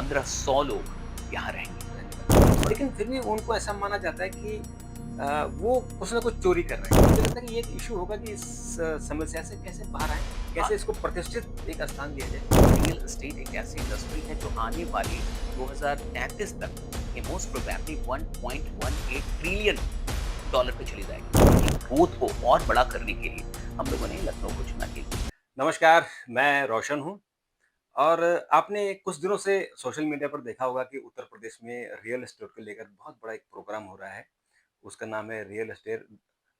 1500 लोग यहाँ रहेंगे। रहने वाले। लेकिन फिर भी उनको ऐसा माना जाता है कि वो कुछ ना कुछ चोरी कर रहे हैं। मुझे लगता है कि ये एक इश्यू होगा कि इस समस्या से कैसे बाहर आएँ? हाँ, कैसे इसको प्रतिष्ठित एक स्थान दिया जाए? रियल एस्टेट एक ऐसी इंडस्ट्री है जो आने वाले 2033 तक ये मोस्ट प्रोबेबली 1.18 ट्रिलियन डॉलर पे चली जाएगी। उनकी ग्रोथ को और बड़ा करने के लिए हम लोगों ने लखनऊ को चुना कि नमस्कार, मैं रोशन हूँ और आपने कुछ दिनों से सोशल मीडिया पर देखा होगा कि उत्तर प्रदेश में रियल एस्टेट को लेकर बहुत बड़ा एक प्रोग्राम हो रहा है। उसका नाम है रियल एस्टेट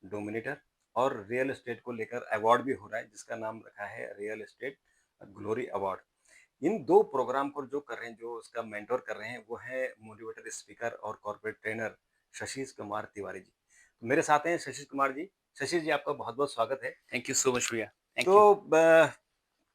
डोमिनेटर और रियल एस्टेट को लेकर अवार्ड भी हो रहा है जिसका नाम रखा है रियल एस्टेट ग्लोरी अवार्ड। इन 2 प्रोग्राम को जो कर रहे हैं, जो उसका मेंटर कर रहे हैं, वो है मोटिवेटर स्पीकर और कॉर्पोरेट ट्रेनर शशीष कुमार तिवारी जी। तो मेरे साथ हैं शशीष कुमार जी। शशीष जी, आपका बहुत-बहुत स्वागत है। थैंक यू सो मच भैया। तो थैंक यू।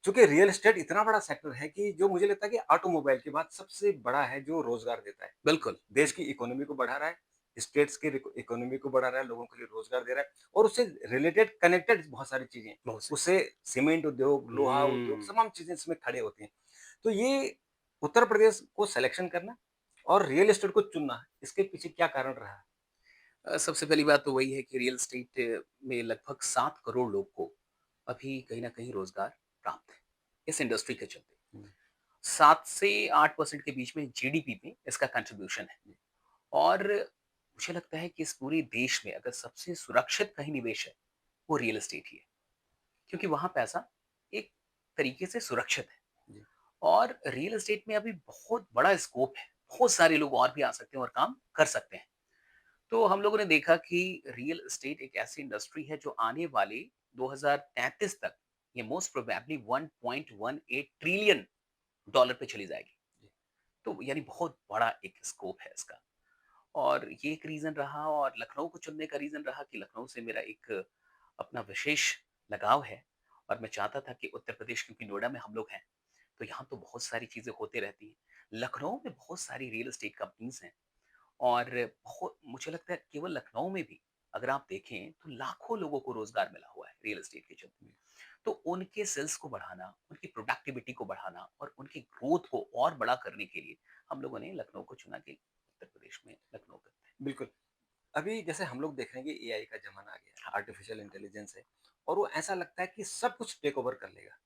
चूँकि रियल एस्टेट इतना बड़ा सेक्टर है कि जो मुझे लगता है कि ऑटोमोबाइल के बाद सबसे बड़ा है जो रोज़गार देता है। बिल्कुल, देश की इकोनॉमी को बढ़ा रहा है, स्टेट्स की इकोनॉमी को बढ़ा रहा है, लोगों के लिए रोज़गार दे रहा है और उससे रिलेटेड कनेक्टेड बहुत सारी चीज़ें हैं। बहुत सही। उससे सीमेंट उद्योग, लोहा उद्योग, हुँ। तमाम चीज़ें इसमें खड़े होती हैं। तो ये उत्तर प्रदेश को सिलेक्शन करना और रियल एस्टेट को चुनना, इसके पीछे क्या कारण रहा? सबसे पहली बात तो वही है कि रियल एस्टेट में लगभग 7 करोड़ लोग को अभी कहीं न कहीं रोज़गार प्राप्त है, इस इंडस्ट्री के चलते। हुँ, 7 से 8% के बीच में जीडीपी में इसका कंट्रीब्यूशन है जी, और मुझे लगता है कि इस पूरे देश में अगर सबसे सुरक्षित कहीं निवेश है, वो रियल एस्टेट ही है। क्योंकि वहाँ पैसा एक तरीके से सुरक्षित है जी, और रियल एस्टेट में अभी बहुत बड़ा स्कोप है। बहुत सारे लोग और भी आ सकते हैं और काम कर सकते हैं। तो हम लोगों ने देखा कि रियल एस्टेट एक ऐसी इंडस्ट्री है जो आने वाले 2033 तक ये मोस्ट प्रोबेबली 1.18 ट्रिलियन डॉलर पे चली जाएगी। जी, तो यानी बहुत बड़ा एक स्कोप है इसका और ये एक रीजन रहा और लखनऊ को चुनने का रीजन रहा कि लखनऊ से मेरा एक अपना विशेष लगाव है और मैं चाहता था कि उत्तर प्रदेश क्योंकि नोएडा में हम लोग हैं तो यहाँ तो बहुत सारी चीजें होती रहती हैं। लखनऊ में बहुत सारी रियल एस्टेट कंपनीज हैं और बहुत मुझे लगता है केवल लखनऊ में भी अगर आप देखें तो लाखों लोगों को रोजगार मिला हुआ है रियल एस्टेट के चलते। जी, तो उनके सेल्स को बढ़ाना, उनकी प्रोडक्टिविटी को बढ़ाना और उनकी ग्रोथ को और बड़ा करने के लिए हम लोगों ने लखनऊ को चुना कि उत्तर प्रदेश में लखनऊ करते हैं। बिल्कुल। अभी जैसे हम लोग देख रहे हैं कि एआई का ज़माना आ गया है, हाँ, आर्टिफ़िशियल इंटेलिजेंस है और वो ऐसा लगता है कि सब कुछ टेक ओवर कर लेगा।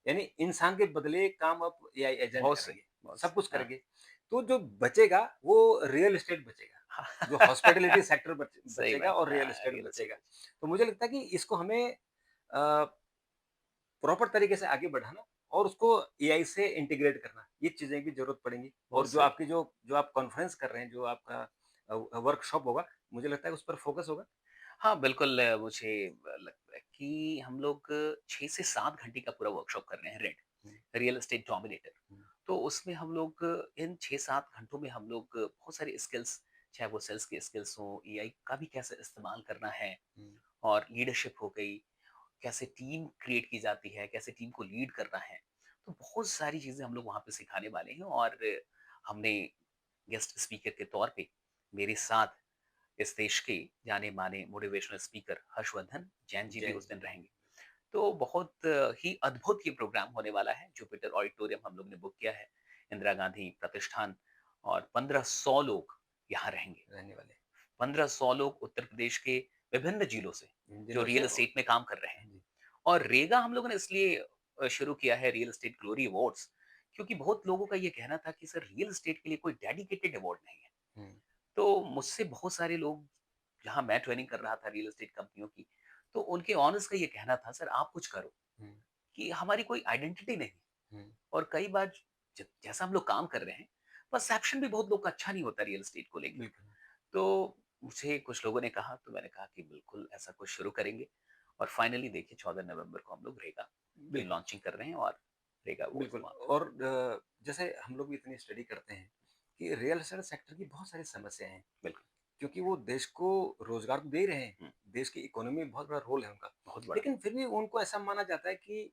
यानी इंसान के बदले काम अब एआई एजेंट बहुत सही, करेंगे, बहुत सब सही। कुछ हाँ, करेंगे। तो जो बचेगा वो रियल एस्टेट बचेगा, जो हॉस्पिटैलिटी हाँ। सेक्टर सही बचेगा बात। और रियल हाँ, एस्टेट रियल एस्टेट बचेगा। में। तो मुझे लगता है कि इसको हमें प्रॉपर तरीके से आगे बढ़ाना और उसको एआई से इंटीग्रेट करना, ये चीज़ें भी ज़रूरत पड़ेंगी। बहुत और जो सही। आपकी जो आप कॉन्फ्रेंस कर रहे हैं, जो आपका वर्कशॉप होगा, मुझे लगता है उस पर फोकस होगा। हाँ, बिल्कुल मुझे लगता है कि हम लोग 6 से 7 घंटे का पूरा वर्कशॉप कर रहे हैं रेड, हुँ, रियल एस्टेट डोमिनेटर। हुँ, तो उसमें हम लोग इन 6-7 घंटों में हम लोग बहुत सारी स्किल्स, चाहे वो सेल्स की स्किल्स हो, एआई का भी कैसे इस्तेमाल करना है हुँ, और लीडरशिप हो गई, कैसे टीम क्रिएट की जाती है, कैसे टीम को लीड करना है। तो बहुत सारी चीज़ें हम लोग वहाँ पे सिखाने वाले हैं और हमने गेस्ट स्पीकर के तौर पे मेरे साथ इस देश के जाने-माने मोटिवेशनल स्पीकर हर्षवर्धन जैन जी भी जैन उस जी। दिन रहेंगे। तो बहुत ही अद्भुत ये प्रोग्राम होने वाला है। जुपिटर ऑडिटोरियम हम लोग ने बुक किया है। इंदिरा गांधी प्रतिष्ठान और 1500 लोग यहाँ रहेंगे। रहने वाले 1500 लोग उत्तर प्रदेश के विभिन्न जिलों से इन जो दिनों से रियल एस्टेट में काम कर रहे हैं। हाँ जी। और रेगा हम लोगों ने इसलिए शुरू किया है रियल एस्टेट ग्लोरी अवार्ड्स क्योंकि बहुत लोगों का ये कहना था कि सर रियल एस्टेट के लिए कोई डेडिकेटेड अवार्ड नहीं है। हुँ, तो मुझसे बहुत सारे लोग जहाँ मैं ट्रेनिंग कर रहा था रियल एस्टेट कंपनियों की, तो उनके ओनर्स का ये कहना था सर आप कुछ करो हुँ, कि हमारी कोई आइडेंटिटी नहीं है। हुँ, और कई बार जैसा हम लोग काम कर रहे हैं परसेप्शन भी बहुत लोग का अच्छा नहीं होता रियल एस्टेट को लेके। बिल्कुल, तो मुझे कुछ लोगों ने कहा तो मैंने कहा कि बिल्कुल ऐसा कुछ शुरू करेंगे और फाइनली देखिए 14 नवंबर को हम लोग रेगा की बिल्कुल, लॉन्चिंग कर रहे हैं और रेगा अवार्ड्स बिल्कुल। वहाँ पे। और जैसे हम लोग भी इतनी स्टडी करते हैं कि रियल एस्टेट सेक्टर की बहुत सारी समस्याएँ हैं, बिल्कुल। क्योंकि वो देश को रोज़गार तो दे ही रहे हैं, हम्म, देश की इकोनॉमी में बहुत बड़ा रोल है उनका। बहुत बड़ा। लेकिन फिर भी उनको ऐसा माना जाता है कि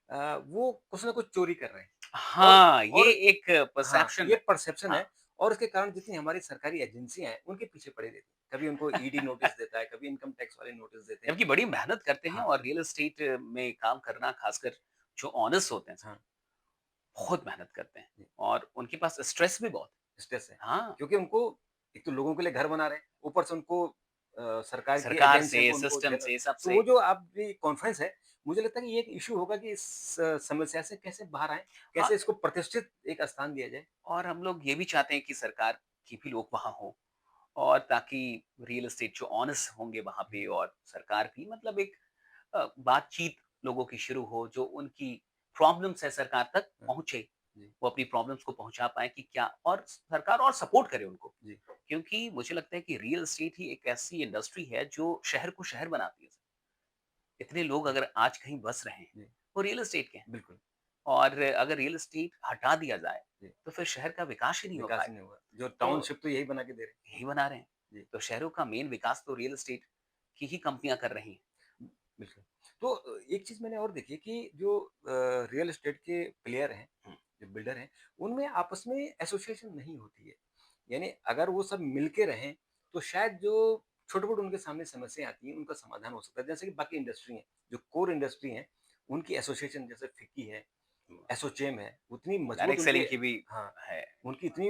वो कुछ ना कुछ चोरी कर रहे हैं और हाँ, ये और एक हाँ, परसेप्शन ये है। परसेप्शन हाँ, है और इसके कारण जितनी हमारी सरकारी एजेंसियाँ हैं, उनके पीछे पड़ी रहती हैं। कभी उनको ईडी नोटिस देता है, कभी इनकम टैक्स वाले नोटिस देते हैं। जबकि बड़ी मेहनत करते हैं हाँ, और रियल एस्टेट में काम करना खासकर जो ऑनेस्ट होते हैं सर, हाँ, बहुत मेहनत करते हैं जी, और उनके पास स्ट्रेस भी बहुत स्ट्रेस है। है। हाँ, क्योंकि उनको एक तो लोगों के लिए घर बना रहे हैं, ऊपर से उनको सरकार की सरकार एजेंसियों से, को उनको सिस्टम झेलना। से, तो सबसे। वो जो आपकी कॉन्फ्रेंस है, मुझे लगता है कि ये एक इश्यू होगा कि इस समस्या से कैसे बाहर आएँ? हाँ, कैसे इसको प्रतिष्ठित एक स्थान दिया जाए? और हम लोग ये भी चाहते हैं कि सरकार के भी लोग वहाँ हों और ताकि रियल एस्टेट जो ओनर्स होंगे वहाँ हुँ, पे और सरकार भी मतलब एक बातचीत लोगों की शुरू हो, जो उनकी प्रॉब्लम्स है सरकार तक हाँ, पहुँचे। जी, वो अपनी प्रॉब्लम्स को पहुँचा पाएँ कि क्या और सरकार और सपोर्ट करे उनको। जी, क्योंकि मुझे लगता है कि रियल एस्टेट ही एक ऐसी इंडस्ट्री है जो शहर को शहर बनाती है। इतने लोग जी, अगर आज कहीं बस रहे हैं, जी, वो रियल एस्टेट के हैं बिल्कुल, और अगर रियल एस्टेट हटा दिया जाए, जी, तो फिर शहर का विकास ही नहीं हो विकास ही पाएगा। नहीं होगा। जो तो टाउनशिप तो यही बना के दे रहे हैं। यही बना रहे हैं। जी, तो शहरों का मेन विकास तो रियल एस्टेट की ही कंपनियाँ कर रही हैं। बिल्कुल। तो एक चीज़ मैंने और देखी है कि जो रियल एस्टेट के प्लेयर हैं, हुँ, जो बिल्डर हैं, उनमें आपस में एसोसिएशन नहीं होती है। यानी अगर वो सब मिल के रहें, तो शायद जो छोटे-मोटे उनके सामने समस्याएँ आती हैं, उनका समाधान हो सकता है। जैसे कि बाकी इंडस्ट्री हैं, जो कोर इंडस्ट्री हैं, उनकी एसोसिएशन जैसे फिक्की है, हुँ। एसोचैम है, उतनी मजबूत डायरेक्ट उनकी सेलिंग की भी हाँ, है। उनकी इतनी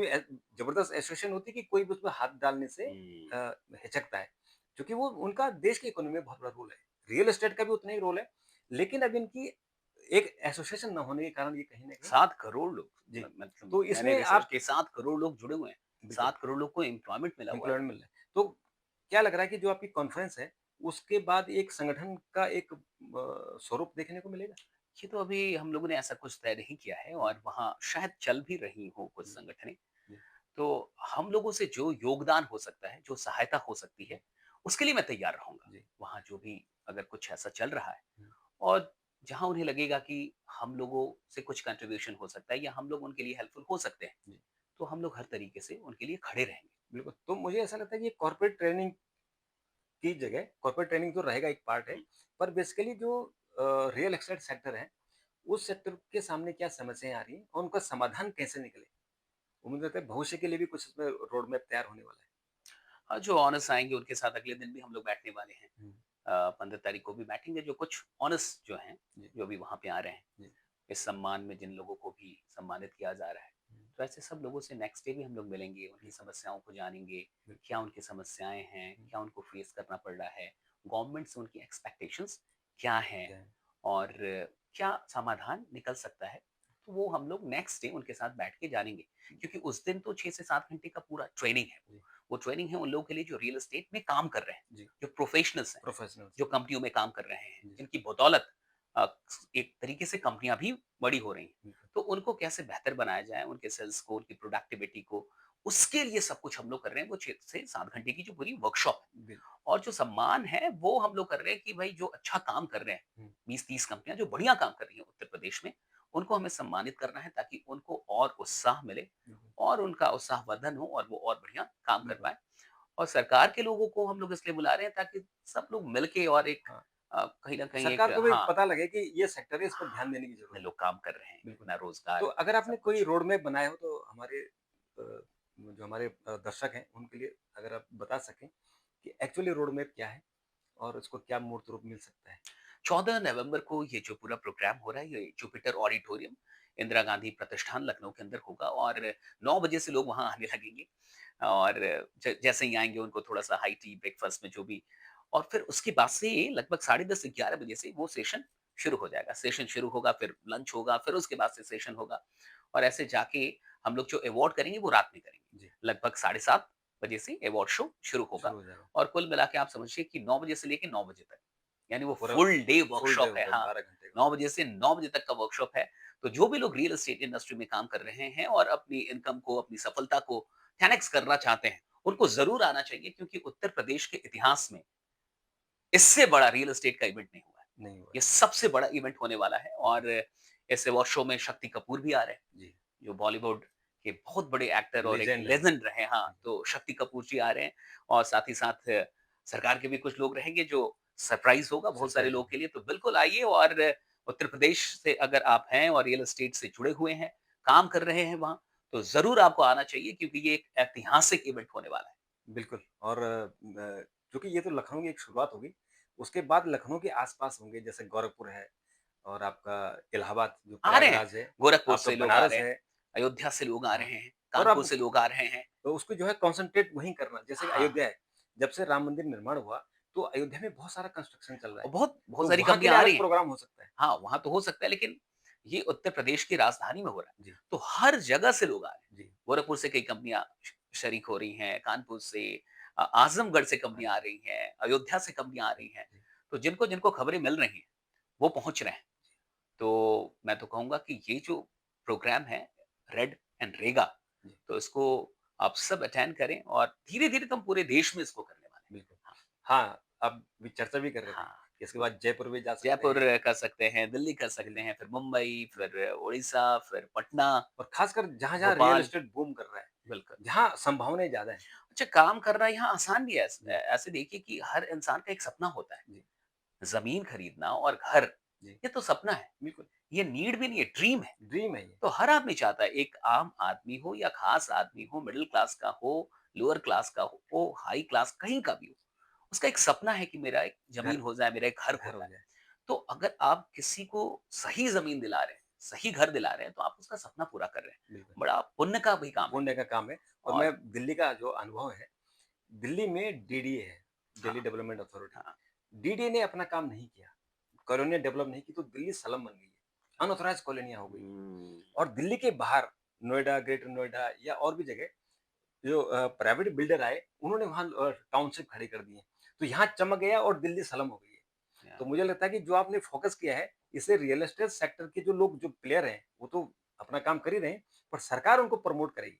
ज़बरदस्त एसोसिएशन होती है कि कोई भी उसमें हाथ डालने से हुँ। हिचकता है। क्योंकि वो उनका देश की इकोनॉमी में बहुत बड़ा रोल है। रियल एस्टेट का भी उतना ही रोल है, लेकिन अब इनकी एक एसोसिएशन ना होने के कारण ये कहीं न कहीं 7 करोड़ लोग जी, मतलब तो मैंने इसमें रिसर्च आप की 7 करोड़ लोग जुड़े हुए हैं। बिल्कुल 7 करोड़ लोग को एम्प्लॉयमेंट मिला हुआ है। एम्प्लॉयमेंट मिल रहा है। तो क्या लग रहा है कि जो आपकी कॉन्फ्रेंस है, उसके बाद एक संगठन का एक स्वरूप देखने को मिलेगा? ये तो अभी हम लोगों ने ऐसा कुछ तय नहीं किया है जी, और वहाँ शायद चल भी रही हो कुछ जी, संगठनें। जी, तो हम लोगों से जो योगदान हो सकता है, जो सहायता हो सकती जी, है, उसके लिए मैं तैयार रहूँगा। जी, वहाँ जो भी अगर कुछ ऐसा चल रहा है हुँ, और जहाँ उन्हें लगेगा कि हम लोगों से कुछ कंट्रीब्यूशन हो सकता है या हम लोग उनके लिए हेल्पफुल हो सकते हैं, जी, तो हम लोग हर तरीके से उनके लिए खड़े रहेंगे। बिल्कुल। तो मुझे ऐसा लगता है कि ये कॉर्पोरेट ट्रेनिंग की जगह कॉर्पोरेट ट्रेनिंग तो रहेगा एक पार्ट है, हुँ। पर बेसिकली जो रियल एस्टेट सेक्टर है, उस सेक्टर के सामने क्या समस्याएँ आ रही हैं और उनका समाधान कैसे निकले? उम्मीद करते हैं भविष्य के लिए भी कुछ इसमें रोड मैप तैयार होने वाला है। जो ऑनर्स आएँगे उनके साथ अगले दिन भी हम लोग बैठने वाले हैं। हुँ, 15 तारीख को भी बैठेंगे जो कुछ ऑनर्स जो हैं, जी, जो भी वहाँ पे आ रहे हैं। जी, इस सम्मान में जिन लोगों को भी सम्मानित किया जा रहा है। हुँ, तो ऐसे सब लोगों से नेक्स्ट डे भी हम लोग मिलेंगे, जी, उनकी समस्याओं को जानेंगे, बिल्कुल, क्या उनकी समस्याएँ हैं, हुँ, क्या उनको फेस करना पड़ रहा है, गवर्नमेंट से उनकी एक्सपेक्टेशंस क्या हैं क्या है? और क्या समाधान निकल सकता है। तो वो हम लोग नेक्स्ट डे उनके साथ बैठ के जानेंगे, क्योंकि उस दिन तो 6 से 7 घंटे का पूरा ट्रेनिंग है। जी, वो ट्रेनिंग है उन लोगों के लिए जो रियल एस्टेट में काम कर रहे हैं, जी, जो प्रोफेशनल्स हैं, प्रोफेशनल्स जो कंपनियों में काम कर रहे हैं, जी, जिनकी बदौलत अ, एक तरीके से कंपनियाँ भी बड़ी हो रही हैं। बिल्कुल, तो उनको कैसे बेहतर बनाया जाए, उनके सेल्स को, उनकी प्रोडक्टिविटी को, उसके लिए सब कुछ हम लोग कर रहे हैं। वो 6 से 7 घंटे की जो पूरी वर्कशॉप है बिल और जो सम्मान है, वो हम लोग कर रहे हैं कि भाई जो अच्छा काम कर रहे हैं, हुँ, 20-30 कंपनियाँ जो बढ़िया काम कर रही हैं उत्तर प्रदेश में, उनको हमें सम्मानित करना है ताकि उनको और उत्साह मिले बिल्कुल, और उनका उत्साहवर्धन हो और वो और बढ़िया काम कर बिल्कुल, पाएँ। और सरकार के लोगों को हम लोग इसलिए बुला रहे हैं ताकि सब लोग मिलके और एक हाँ। कहीं न कहीं एक सरकार को भी हाँ, पता लगे कि ये सेक्टर है, इस पर ध्यान देने की इतने ज़रूरत है। लोग काम कर रहे हैं, बिल्कुल। इतना तो रोज़गार, अगर आपने सब कोई कुछ। रोड मैप बनाया हो तो हमारे जो हमारे दर्शक हैं उनके लिए अगर आप बता सकें कि एक्चुअली रोड मैप क्या है और उसको क्या मूर्त रूप मिल सकता है? 14 नवंबर को ये जो पूरा प्रोग्राम हो रहा है, ये जुपिटर ऑडिटोरियम, इंदिरा गांधी प्रतिष्ठान लखनऊ के अंदर होगा और 9 बजे से लोग वहाँ आने लगेंगे और जैसे ही आएँगे उनको थोड़ा-सा हाई टी, ब्रेकफ़ास्ट में जो भी और फिर उसके बाद से लगभग साढ़े 10 से 11 बजे से वो सेशन शुरू हो जाएगा। सेशन शुरू होगा, फिर लंच होगा, फिर उसके बाद से सेशन होगा और ऐसे जाके हम लोग जो अवार्ड करेंगे वो रात में जी, करेंगे। लगभग साढ़े 7 बजे से अवार्ड शो शुरू होगा शुरू हो जाएगा। और कुल मिला के आप समझिए कि 9 बजे से लेके 9 बजे तक यानी वो पूरा full day full day workshop है, होगा हाँ। 12 घंटे का। 9 बजे से 9 बजे तक का वर्कशॉप है। तो जो भी लोग रियल एस्टेट इंडस्ट्री में काम कर रहे हैं और अपनी इनकम को, अपनी सफलता को 10x करना चाहते हैं, उनको ज़रूर आना चाहिए क्योंकि उत्तर प्रदेश के इतिहास में इससे बड़ा रियल एस्टेट का इवेंट नहीं हुआ है। नहीं हुआ ये है। सबसे बड़ा इवेंट होने वाला है जी, और इस अवार्ड शो में शक्ति कपूर भी आ रहे हैं, जी, जो बॉलीवुड के बहुत बड़े एक्टर और एक लीजेंड हैं। लेजेंड रहे हैं। हाँ, जी, तो शक्ति कपूर जी आ रहे हैं और साथ ही साथ सरकार के भी कुछ लोग रहेंगे जो सरप्राइज़ होगा बहुत सारे सरप्राइज़ लोगों होगा। के लिए। तो बिल्कुल आइए और उत्तर प्रदेश से अगर आप हैं और रियल एस्टेट से जुड़े हुए हैं, काम कर रहे हैं वहाँ, तो ज़रूर आपको आना चाहिए क्योंकि ये एक ऐतिहासिक इवेंट होने वाला है। बिल्कुल और चूँकि ये तो लखनऊ की एक शुरुआत होगी, उसके बाद लखनऊ के आस-पास होंगे जैसे गोरखपुर है और आपका इलाहाबाद जो आ रहे हैं, प्रयागराज है, गोरखपुर आपका से लोग आ बनारस रहे हैं, है। अयोध्या से लोग आ हाँ, रहे हैं, और कानपुर अब से लोग आ रहे हैं। तो उसको जो है कॉन्संट्रेट वहीं करना, जैसे कि हाँ, अयोध्या है, जब से राम मंदिर निर्माण हुआ, तो अयोध्या में बहुत सारा कंस्ट्रक्शन चल रहा और है, बहुत बहुत तो सारी वहाँ के कंपनियाँ लिए आ अलग रही हैं। प्रोग्राम हो सकता है। हाँ, वहाँ तो हो सकता है लेकिन ये उत्तर प्रदेश की राजधानी में हो रहा है, जी, तो हर जगह से लोग आ रहे हैं। जी, गोरखपुर से कई कंपनियाँ शरीक हो रही हैं, कानपुर से आज़मगढ़ से हाँ कंपनियाँ जी, आ रही हैं, अयोध्या से कंपनियाँ आ जी, रही हैं। जी, तो जिनको-जिनको खबरें मिल रही हैं, वो पहुँच रहे हैं। तो मैं तो कहूँगा कि ये जो प्रोग्राम है रेड एंड रेगा, जी, तो इसको आप सब अटेंड करें और धीरे-धीरे तो हम पूरे देश में इसको करने वाले हैं। बिल्कुल। हाँ, आप भी चर्चा भी कर रहे थे, हाँ, इसके हाँ। बाद जयपुर भी जा सकते जयपुर हैं, कर सकते हैं, दिल्ली कर सकते दिल्ली हैं, फिर मुंबई, जी, फिर उड़ीसा, फिर पटना, और खासकर जहाँ-जहाँ रियल भोपाल, एस्टेट बूम कर रहा है, बिल्कुल। जहाँ संभावनाएँ ज़्यादा हैं। अच्छा काम करना यहाँ आसान भी है। जी, ऐसे देखिए कि हर इंसान का एक सपना होता है। जी, ज़मीन खरीदना और घर, जी, ये तो सपना है। बिल्कुल, ये नीड भी नहीं है, ड्रीम है। ड्रीम है ये। तो हर आदमी चाहता है एक आम आदमी हो या खास आदमी हो, मिडल क्लास का हो, लोअर क्लास का हो, हाई क्लास कहीं का भी हो। उसका एक सपना है कि मेरा एक ज़मीन घर हो जाए, मेरा एक घर हो घर हो जाए। जाए। तो अगर आप किसी को सही ज़मीन दिला रहे हैं, सही घर दिला रहे हैं, तो आप उसका सपना पूरा कर रहे हैं। बिल्कुल, बड़ा पुण्य का भी काम है पुण्य ये। का काम है और मैं और दिल्ली का जो अनुभव है, दिल्ली में डीडीए है, दिल्ली हाँ, डेवलपमेंट अथॉरिटी। हाँ। डीडीए ने अपना काम नहीं किया, कॉलोनियाँ डेवलप नहीं की तो दिल्ली स्लम बन गई है, अनऑथराइज्ड कॉलोनियाँ हो गई हैं। हुँ। और दिल्ली के बाहर नोएडा, ग्रेटर नोएडा या और भी जगह जो प्राइवेट बिल्डर आए, उन्होंने वहाँ टाउनशिप खड़ी कर दी है। तो यहाँ चमक गया और दिल्ली स्लम हो गई है। या तो मुझे लगता है कि जो आपने फ़ोकस किया है, इससे रियल एस्टेट सेक्टर के जो लोग जो प्लेयर हैं, वो तो अपना काम कर ही रहे हैं, पर सरकार उनको प्रमोट करेगी।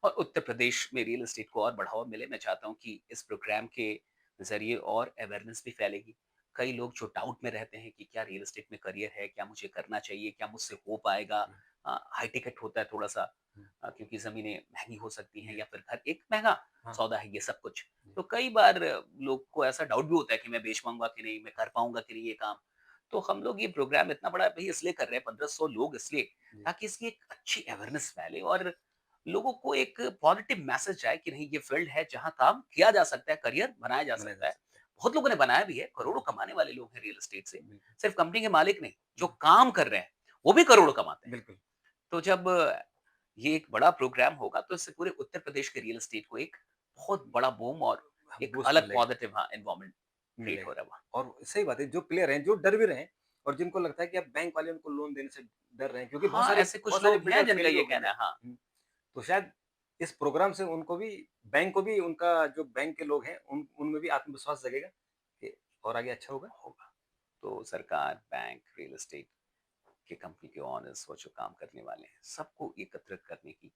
और उत्तर प्रदेश में रियल एस्टेट को और बढ़ावा मिले, मैं चाहता हूँ कि इस प्रोग्राम के ज़रिए और अवेयरनेस भी फैलेगी। कई लोग जो डाउट में रहते हैं कि क्या रियल एस्टेट में करियर है, क्या मुझे करना चाहिए, क्या मुझसे हो पाएगा? जी, हाई टिकट होता है थोड़ा-सा हुँ, क्योंकि ज़मीनें महँगी हो सकती हैं जी, या फिर घर एक महँगा हाँ, सौदा है ये सब कुछ। जी, तो कई बार लोग को ऐसा डाउट भी होता है कि मैं बेच पाऊँगा कि नहीं, मैं कर पाऊँगा कि नहीं ये काम? तो हम लोग ये प्रोग्राम इतना बड़ा भई इसलिए कर रहे हैं, 1500 लोग इसलिए, जी, ताकि इसकी एक अच्छी अवेयरनेस फैले और लोगों को एक पॉजिटिव मैसेज जाए कि नहीं ये फील्ड है जहाँ काम किया जा सकता है, करियर बनाया जा बनाया जा सकता है। सकता है। बहुत लोगों ने बनाया भी है, करोड़ों जी, कमाने वाले लोग हैं रियल एस्टेट से। बिल्कुल, सिर्फ कंपनी के मालिक नहीं, जो जी, काम कर रहे हैं, वो भी करोड़ों कमाते हैं। बिल्कुल, तो जब ये एक बड़ा प्रोग्राम होगा तो इससे पूरे उत्तर प्रदेश के रियल एस्टेट को एक बहुत बड़ा बूम और एक बूस्ट अलग मिलेगा, पॉजिटिव हाँ, एनवायरनमेंट क्रिएट हो मिलेगा। रहा है वहाँ। और सही बात है, जो प्लेयर हैं, जो डर भी रहे हैं और जिनको लगता है कि अब बैंक वाले उनको लोन देने से डर रहे हैं क्योंकि हाँ, ऐसे बहुत कुछ सारे लोग हैं बिल्डर जिनका फेल भी ये हो गए कहना थे। है हाँ, हुँ, तो शायद इस प्रोग्राम से उनको भी बैंक को भी उनका जो बैंक के लोग हैं, उनमें भी आत्मविश्वास जगेगा कि और आगे अच्छा होगा। होगा। तो सरकार, बैंक, रियल एस्टेट के कंपनी के ओनर्स वो जो काम करने वाले हैं, सबको एकत्रित करने की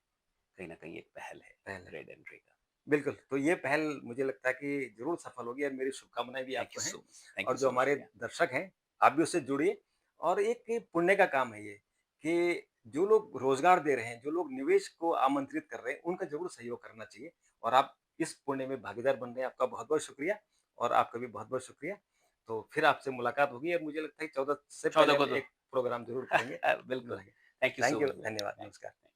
कहीं न कहीं एक पहल है, पहले रेड एंड रेगा। बिल्कुल, तो ये पहल मुझे लगता है कि ज़रूर सफल होगी और मेरी शुभकामनाएँ भी थैंक यू आपको हैं सो मच। थैंक और यू जो सो मच हमारे भैया। दर्शक हैं, आप भी उससे जुड़िए और एक पुण्य का काम है ये कि जो लोग रोज़गार दे रहे हैं, जो लोग निवेश को आमंत्रित कर रहे हैं, उनका ज़रूर सहयोग करना चाहिए और आप इस पुण्य में भागीदार बन रहे हैं, आपका बहुत-बहुत शुक्रिया और आपका भी बहुत-बहुत शुक्रिया। तो फिर आपसे मुलाकात होगी और मुझे लगता है कि 14 से 14 पहले हम को तो एक प्रोग्राम ज़रूर करेंगे, बिल्कुल। मिलेंगे। Thank you thank so you, much भैया। धन्यवाद, थैंक नमस्कार।